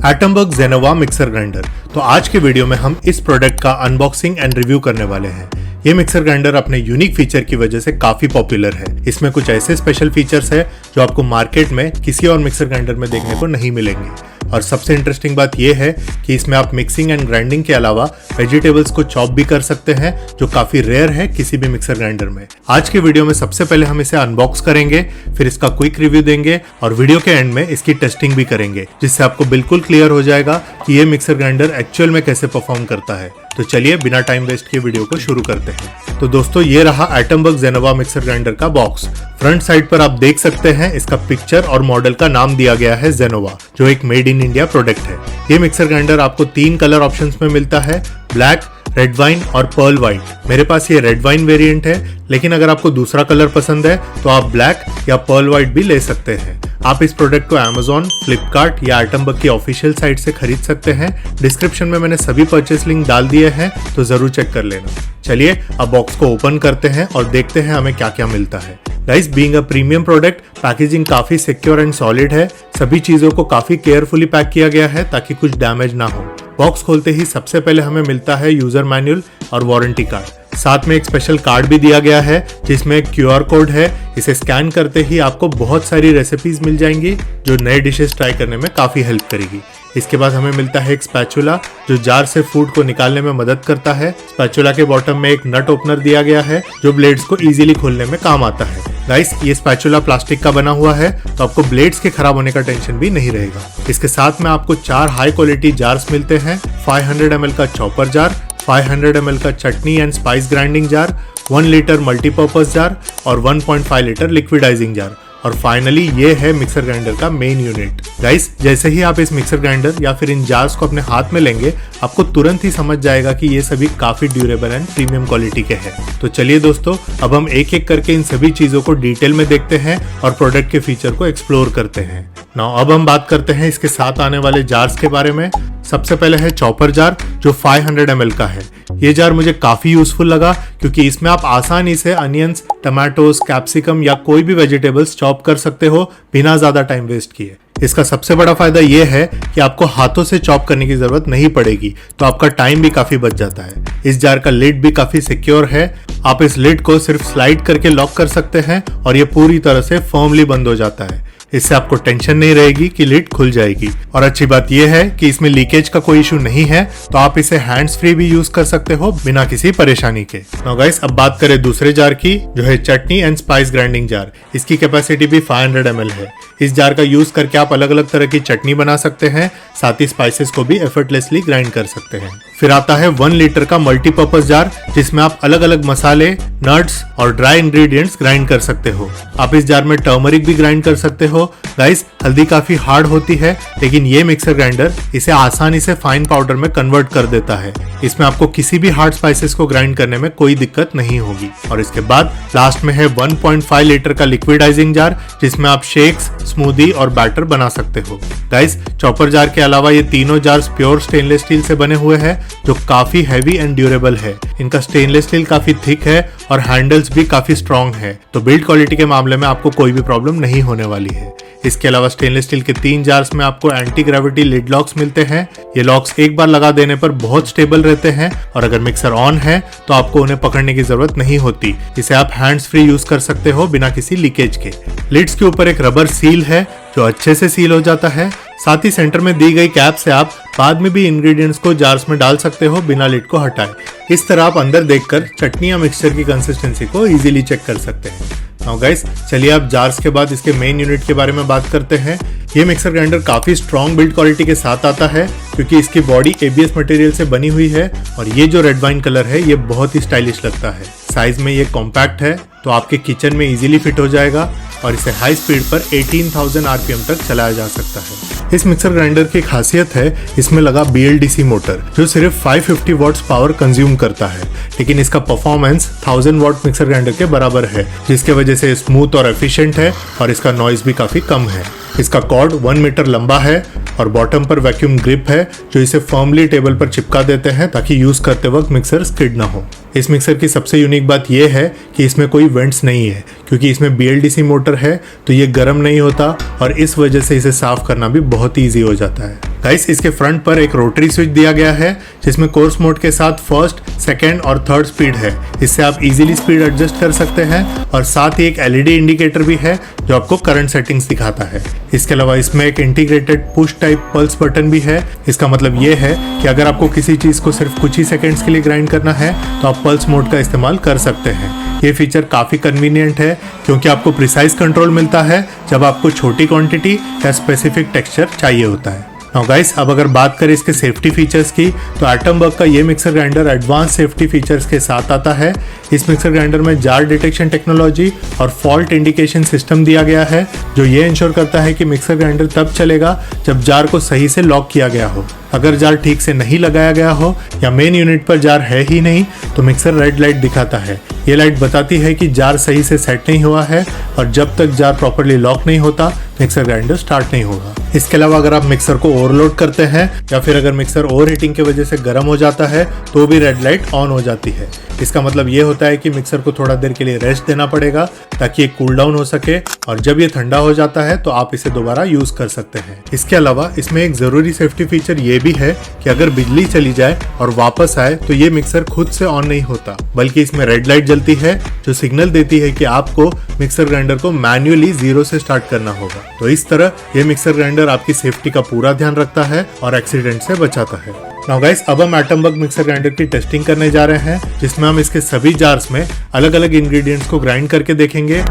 Atomberg Gennova mixer grinder. तो आज के वीडियो में हम इस प्रोडक्ट का अनबॉक्सिंग एंड रिव्यू करने वाले हैं। ये मिक्सर ग्राइंडर अपने यूनिक फीचर की वजह से काफी पॉपुलर है। इसमें कुछ ऐसे स्पेशल फीचर्स है जो आपको मार्केट में किसी और मिक्सर ग्राइंडर में देखने को नहीं मिलेंगे। और सबसे इंटरेस्टिंग बात यह है कि इसमें आप मिक्सिंग एंड ग्राइंडिंग के अलावा वेजिटेबल्स को चॉप भी कर सकते हैं, जो काफी रेयर है किसी भी मिक्सर ग्राइंडर में। आज के वीडियो में सबसे पहले हम इसे अनबॉक्स करेंगे, फिर इसका क्विक रिव्यू देंगे और वीडियो के एंड में इसकी टेस्टिंग भी करेंगे, जिससे आपको बिल्कुल क्लियर हो जाएगा कि ये मिक्सर ग्राइंडर एक्चुअल में कैसे परफॉर्म करता है। तो चलिए बिना टाइम वेस्ट किए वीडियो को शुरू करते हैं। तो दोस्तों, ये रहा एटमबर्ग जेनोवा मिक्सर ग्राइंडर का बॉक्स। फ्रंट साइड पर आप देख सकते हैं इसका पिक्चर और मॉडल का नाम दिया गया है जेनोवा, जो एक मेड इन इंडिया प्रोडक्ट है। ये मिक्सर ग्राइंडर आपको 3 कलर ऑप्शंस में मिलता है, ब्लैक, रेड वाइन और पर्ल वाइट। मेरे पास ये रेड वाइन वेरिएंट है, लेकिन अगर आपको दूसरा कलर पसंद है तो आप ब्लैक या पर्ल वाइट भी ले सकते हैं। आप इस प्रोडक्ट को Amazon, फ्लिपकार्ट या एटमबर्ग की ऑफिशियल साइट से खरीद सकते हैं। डिस्क्रिप्शन में मैंने सभी परचेस लिंक डाल दिए हैं, तो जरूर चेक कर लेना। चलिए अब बॉक्स को ओपन करते हैं और देखते हैं हमें क्या क्या मिलता है। Guys, being a premium product, packaging काफी सिक्योर एंड सॉलिड है। सभी चीजों को काफी केयरफुली पैक किया गया है ताकि कुछ डैमेज ना हो। बॉक्स खोलते ही सबसे पहले हमें मिलता है यूजर मैनुअल और वारंटी कार्ड। साथ में एक स्पेशल कार्ड भी दिया गया है जिसमें एक QR कोड है। इसे स्कैन करते ही आपको बहुत सारी रेसिपीज मिल जाएंगी जो नए डिशेस ट्राई करने में काफी हेल्प करेगी। इसके बाद हमें मिलता है एक स्पैचुला, जो जार से फूड को निकालने में मदद करता है। स्पैचुला के बॉटम में एक नट ओपनर दिया गया है जो ब्लेड्स को इजीली खोलने में काम आता है। गाइस, ये स्पैचुला प्लास्टिक का बना हुआ है, तो आपको ब्लेड्स के खराब होने का टेंशन भी नहीं रहेगा। इसके साथ में आपको 4 हाई क्वालिटी जार्स मिलते हैं। 500 ml का चॉपर जार, 500 ml का chutney and spice grinding jar, 1 litre multipurpose jar और 1.5 लीटर लिक्विडाइजिंग जार। और फाइनली ये है मिक्सर ग्राइंडर का मेन यूनिट। गाइस, जैसे ही आप इस मिक्सर ग्राइंडर या फिर इन जार्स को अपने हाथ में लेंगे, आपको तुरंत ही समझ जाएगा कि ये सभी काफी ड्यूरेबल एंड प्रीमियम क्वालिटी के हैं। तो चलिए दोस्तों, अब हम एक एक करके इन सभी चीजों को डिटेल में देखते हैं और प्रोडक्ट के फीचर को एक्सप्लोर करते हैं। नाउ अब हम बात करते हैं इसके साथ आने वाले जार्स के बारे में। सबसे पहले है चॉपर जार, जो 500 ml का है। ये जार मुझे काफी यूजफुल लगा क्योंकि इसमें आप आसानी से अनियंस, टमाटोज, कैप्सिकम या कोई भी वेजिटेबल्स चॉप कर सकते हो बिना ज्यादा टाइम वेस्ट किए। इसका सबसे बड़ा फायदा ये है कि आपको हाथों से चॉप करने की जरूरत नहीं पड़ेगी, तो आपका टाइम भी काफी बच जाता है। इस जार का लिड भी काफी सिक्योर है। आप इस लिड को सिर्फ स्लाइड करके लॉक कर सकते हैं और ये पूरी तरह से फर्मली बंद हो जाता है। इससे आपको टेंशन नहीं रहेगी कि लिड खुल जाएगी। और अच्छी बात यह है कि इसमें लीकेज का कोई इशू नहीं है, तो आप इसे हैंड्स फ्री भी यूज कर सकते हो बिना किसी परेशानी के। नाउ गाइस, अब बात करें दूसरे जार की, जो है चटनी एंड स्पाइस ग्राइंडिंग जार। इसकी कैपेसिटी भी 500 ml है। इस जार का यूज करके आप अलग अलग तरह की चटनी बना सकते हैं, साथ ही स्पाइसेस को भी एफर्टलेसली ग्राइंड कर सकते हैं। फिर आता है 1 लीटर का मल्टीपर्पज जार, जिसमें आप अलग अलग मसाले, नट्स और ड्राई इंग्रेडिएंट्स ग्राइंड कर सकते हो। आप इस जार में टर्मरिक भी ग्राइंड कर सकते हो। गाइस, हल्दी काफी हार्ड होती है, लेकिन ये मिक्सर ग्राइंडर इसे आसानी से फाइन पाउडर में कन्वर्ट कर देता है। इसमें आपको किसी भी हार्ड स्पाइसेस को ग्राइंड करने में कोई दिक्कत नहीं होगी। और इसके बाद लास्ट में है 1.5 लीटर का लिक्विडाइजिंग जार, जिसमें आप शेक्स, स्मूदी और बैटर बना सकते हो। गाइस, चॉपर जार के अलावा ये तीनों जार्स प्योर स्टेनलेस स्टील से बने हुए हैं, जो काफी हैवी एंड ड्यूरेबल है। इनका स्टेनलेस स्टील काफी थिक है और हैंडल्स भी काफी स्ट्रॉन्ग है, तो बिल्ड क्वालिटी के मामले में आपको कोई भी प्रॉब्लम नहीं होने वाली है। इसके अलावा स्टेनलेस स्टील के 3 जार्स में आपको एंटी ग्रेविटी लिड लॉक्स मिलते हैं। ये लॉक्स एक बार लगा देने पर बहुत स्टेबल रहते हैं और अगर मिक्सर ऑन है तो आपको उन्हें पकड़ने की जरूरत नहीं होती। इसे आप हैंड्स फ्री यूज कर सकते हो बिना किसी लीकेज के। लिड्स के ऊपर एक रबर सील है जो अच्छे से सील हो जाता है। साथ ही सेंटर में दी गई कैप से आप बाद में भी इंग्रेडिएंट्स को जार्स में डाल सकते हो बिना लिड को हटाए। इस तरह आप अंदर देखकर चटनी या मिक्सचर की कंसिस्टेंसी को इजीली चेक कर सकते हैं। नाउ गाइस, चलिए आप जार्स के बाद इसके मेन यूनिट के बारे में बात करते हैं। ये मिक्सर ग्राइंडर काफी स्ट्रॉन्ग बिल्ड क्वालिटी के साथ आता है क्योंकि इसकी बॉडी ABS मटेरियल से बनी हुई है और ये जो रेड वाइन कलर है ये बहुत ही स्टाइलिश लगता है। साइज में ये कॉम्पैक्ट है, तो आपके किचन में इजीली फिट हो जाएगा और इसे हाई स्पीड पर 18,000 RPM तक चलाया जा सकता है। इस मिक्सर ग्राइंडर की खासियत है इसमें लगा BLDC मोटर, जो सिर्फ 550 वॉट्स पावर कंज्यूम करता है, लेकिन इसका परफॉर्मेंस 1000 वॉट मिक्सर ग्राइंडर के बराबर है, जिसके वजह से स्मूथ और एफिशिएंट है और इसका नॉइज भी काफी कम है। इसका कॉर्ड 1 मीटर लंबा है और बॉटम पर वैक्यूम ग्रिप है, जो इसे फर्मली टेबल पर चिपका देते हैं ताकि यूज करते वक्त मिक्सर स्किड ना हो। इस मिक्सर की सबसे यूनिक बात यह है कि इसमें कोई वेंट्स नहीं है, क्योंकि इसमें BLDC मोटर है तो ये गर्म नहीं होता और इस वजह से इसे साफ करना भी बहुत ईजी हो जाता है। गाइस इसके फ्रंट पर एक रोटरी स्विच दिया गया है जिसमें कोर्स मोड के साथ फर्स्ट, सेकेंड और थर्ड स्पीड है। इससे आप इजीली स्पीड एडजस्ट कर सकते हैं और साथ ही एक एलईडी इंडिकेटर भी है जो आपको करंट सेटिंग्स दिखाता है। इसके अलावा इसमें एक integrated push type pulse button भी है। इसका मतलब ये है कि अगर आपको किसी चीज को सिर्फ कुछ ही सेकंड्स के लिए ग्राइंड करना है तो आप पल्स मोड का इस्तेमाल कर सकते हैं। ये फीचर काफी कन्वीनियंट है क्योंकि आपको प्रिसाइज कंट्रोल मिलता है जब आपको छोटी क्वांटिटी या स्पेसिफिक टेक्सचर चाहिए होता है। नाउ गाइस, अब अगर बात करें इसके सेफ्टी फीचर्स की तो एटमबर्ग का ये mixer grinder advance safety features के साथ आता है। इस मिक्सर ग्राइंडर में जार डिटेक्शन टेक्नोलॉजी और फॉल्ट इंडिकेशन सिस्टम दिया गया है जो ये इंश्योर करता है कि मिक्सर ग्राइंडर तब चलेगा जब जार को सही से लॉक किया गया हो। अगर जार ठीक से नहीं लगाया गया हो या मेन यूनिट पर जार है ही नहीं तो मिक्सर रेड लाइट दिखाता है। ये लाइट बताती है कि जार सही से सेट नहीं हुआ है और जब तक जार प्रॉपर्ली लॉक नहीं होता मिक्सर ग्राइंडर स्टार्ट नहीं होगा। इसके अलावा अगर आप मिक्सर को ओवरलोड करते हैं या फिर अगर मिक्सर ओवर हीटिंग की वजह से गर्म हो जाता है तो भी रेड लाइट ऑन हो जाती है। इसका मतलब ये होता है कि मिक्सर को थोड़ा देर के लिए रेस्ट देना पड़ेगा ताकि ये कूल डाउन हो सके और जब ये ठंडा हो जाता है तो आप इसे दोबारा यूज कर सकते हैं। इसके अलावा इसमें एक जरूरी सेफ्टी फीचर ये भी है कि अगर बिजली चली जाए और वापस आए तो ये मिक्सर खुद से ऑन नहीं होता बल्कि इसमें रेड लाइट जलती है जो सिग्नल देती है कि आपको मिक्सर ग्राइंडर को मैन्युअली जीरो से स्टार्ट करना होगा। तो इस तरह ये मिक्सर ग्राइंडर आपकी सेफ्टी का पूरा ध्यान रखता है और एक्सीडेंट से बचाता है। नाउ गाइस, अब हम एटमबर्ग मिक्सर ग्राइंडर की टेस्टिंग करने जा रहे हैं जिसमें हम इसके सभी जार्स में अलग अलग इंग्रेडिएंट्स को ग्राइंड करके देखेंगे।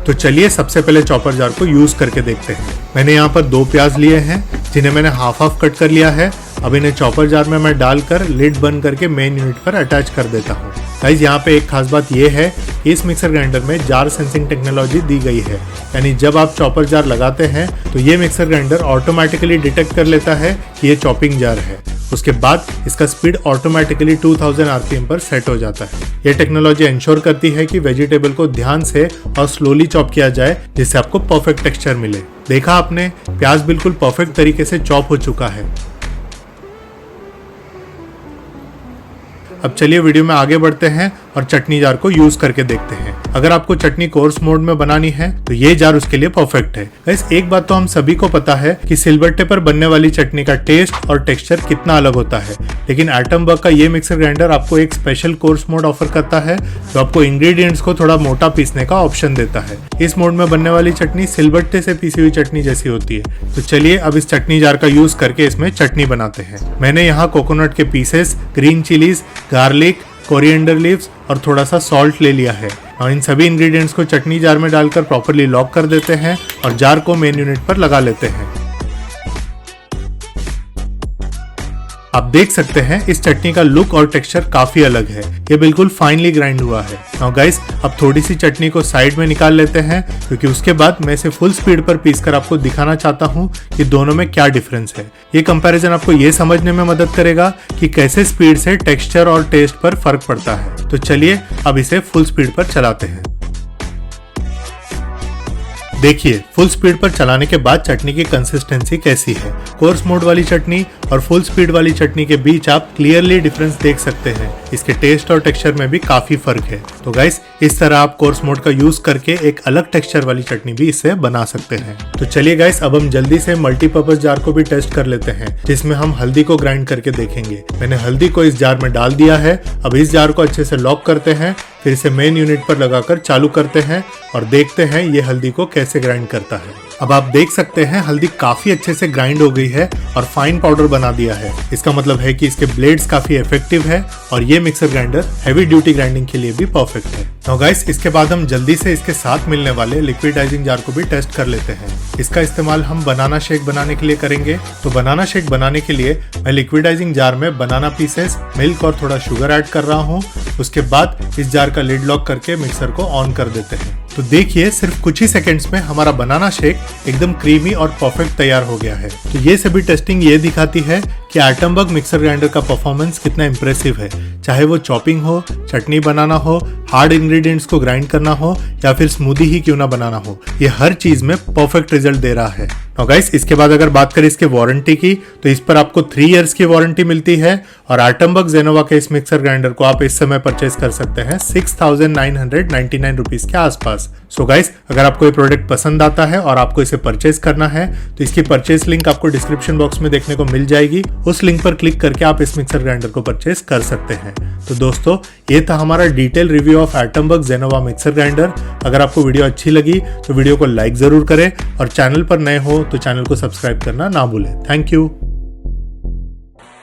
तो चलिए सबसे पहले चॉपर जार को यूज करके देखते हैं। मैंने यहाँ पर 2 प्याज लिए हैं जिन्हें मैंने हाफ हाफ कट कर लिया है। अब इन्हें चॉपर जार में मैं डालकर लिड बंद करके मेन यूनिट पर अटैच कर देता हूँ। गाइस, यहाँ पे एक खास बात यह है कि इस मिक्सर ग्राइंडर में जार सेंसिंग टेक्नोलॉजी दी गई है, यानी जब आप चॉपर जार लगाते हैं तो ये मिक्सर ग्राइंडर ऑटोमेटिकली डिटेक्ट कर लेता है कि ये चॉपिंग जार है। उसके बाद इसका स्पीड ऑटोमेटिकली 2000 आरपीएम पर सेट हो जाता है। ये टेक्नोलॉजी इंश्योर करती है कि वेजिटेबल को ध्यान से और स्लोली चॉप किया जाए जिससे आपको परफेक्ट टेक्सचर मिले। देखा आपने, प्याज बिल्कुल परफेक्ट तरीके से चॉप हो चुका है। अब चलिए वीडियो में आगे बढ़ते हैं और चटनी जार को यूज करके देखते हैं। अगर आपको चटनी कोर्स मोड में बनानी है तो ये जार उसके लिए परफेक्ट है। गाइस, एक बात तो हम सभी को पता है कि सिलबट्टे पर बनने वाली चटनी का टेस्ट और टेक्सचर कितना अलग होता है, लेकिन एटमबर्ग का ये मिक्सर ग्राइंडर आपको एक स्पेशल कोर्स मोड ऑफर करता है जो आपको इंग्रेडिएंट्स को थोड़ा मोटा पीसने का ऑप्शन देता है। इस मोड में बनने वाली चटनी सिलबट्टे से पीसी हुई चटनी जैसी होती है। तो चलिए अब इस चटनी जार का यूज करके इसमें चटनी बनाते हैं। मैंने यहाँ कोकोनट के pieces, green chillies, garlic, coriander leaves और थोड़ा सा सॉल्ट ले लिया है और इन सभी इंग्रेडिएंट्स को चटनी जार में डालकर प्रॉपर्ली लॉक कर देते हैं और जार को मेन यूनिट पर लगा लेते हैं। आप देख सकते हैं इस चटनी का लुक और टेक्सचर काफी अलग है। ये बिल्कुल फाइनली ग्राइंड हुआ है। नाउ गाइस, अब थोड़ी सी चटनी को साइड में निकाल लेते हैं क्योंकि उसके बाद मैं इसे फुल स्पीड पर पीसकर आपको दिखाना चाहता हूँ कि दोनों में क्या डिफरेंस है। ये कंपैरिजन आपको ये समझने में मदद करेगा कि कैसे स्पीड से टेक्सचर और टेस्ट पर फर्क पड़ता है। तो चलिए अब इसे फुल स्पीड पर चलाते हैं। देखिए, फुल स्पीड पर चलाने के बाद चटनी की कंसिस्टेंसी कैसी है। कोर्स मोड वाली चटनी और फुल स्पीड वाली चटनी के बीच आप क्लियरली डिफरेंस देख सकते हैं। इसके टेस्ट और टेक्सचर में भी काफी फर्क है। तो गाइस, इस तरह आप कोर्स मोड का यूज करके एक अलग टेक्सचर वाली चटनी भी इससे बना सकते हैं। तो चलिए गाइस, अब हम जल्दी से मल्टीपर्पज जार को भी टेस्ट कर लेते हैं जिसमें हम हल्दी को ग्राइंड करके देखेंगे। मैंने हल्दी को इस जार में डाल दिया है। अब इस जार को अच्छे से लॉक करते हैं, फिर इसे मेन यूनिट पर लगाकर चालू करते हैं और देखते हैं ये हल्दी को कैसे ग्राइंड करता है। अब आप देख सकते हैं हल्दी काफी अच्छे से ग्राइंड हो गई है और फाइन पाउडर बना दिया है। इसका मतलब है कि इसके ब्लेड्स काफी इफेक्टिव है और ये mixer grinder heavy duty grinding के लिए भी परफेक्ट है। नाउ गाइस, इसके बाद हम जल्दी से इसके साथ मिलने वाले लिक्विडाइजिंग जार को भी टेस्ट कर लेते हैं। इसका इस्तेमाल हम बनाना शेक बनाने के लिए करेंगे। तो बनाना शेक बनाने के लिए मैं लिक्विडाइजिंग जार में बनाना पीसेस, मिल्क और थोड़ा शुगर ऐड कर रहा हूँ। उसके बाद इस जार का लिड लॉक करके मिक्सर को ऑन कर देते हैं। तो देखिए, सिर्फ कुछ ही सेकंड्स में हमारा बनाना शेक एकदम क्रीमी और परफेक्ट तैयार हो गया है। तो ये सभी टेस्टिंग ये दिखाती है कि एटमबग मिक्सर ग्राइंडर का परफॉर्मेंस कितना इंप्रेसिव है, चाहे वो चॉपिंग हो, चटनी बनाना हो, हार्ड इंग्रेडिएंट्स को ग्राइंड करना हो या फिर स्मूदी ही क्यों ना बनाना हो, ये हर चीज में परफेक्ट रिजल्ट दे रहा है। तो गाइस, इसके बाद अगर बात करें इसके वारंटी की, तो इस पर आपको 3 इयर्स की वारंटी मिलती है और एटमबग जेनोवा के इस मिक्सर ग्राइंडर को आप इस समय परचेज कर सकते हैं 6,999 रुपीज के आसपास। सो गाइस, अगर आपको ये प्रोडक्ट पसंद आता है और आपको इसे परचेज करना है तो इसकी परचेज लिंक आपको डिस्क्रिप्शन बॉक्स में देखने को मिल जाएगी। उस लिंक पर क्लिक करके आप इस मिक्सर ग्राइंडर को परचेज कर सकते हैं। तो दोस्तों, ये था हमारा detail review of Atomberg Genova mixer grinder. अगर आपको वीडियो अच्छी लगी तो वीडियो को लाइक जरूर करें और चैनल पर नए हो तो चैनल को सब्सक्राइब करना ना भूलें। Thank you.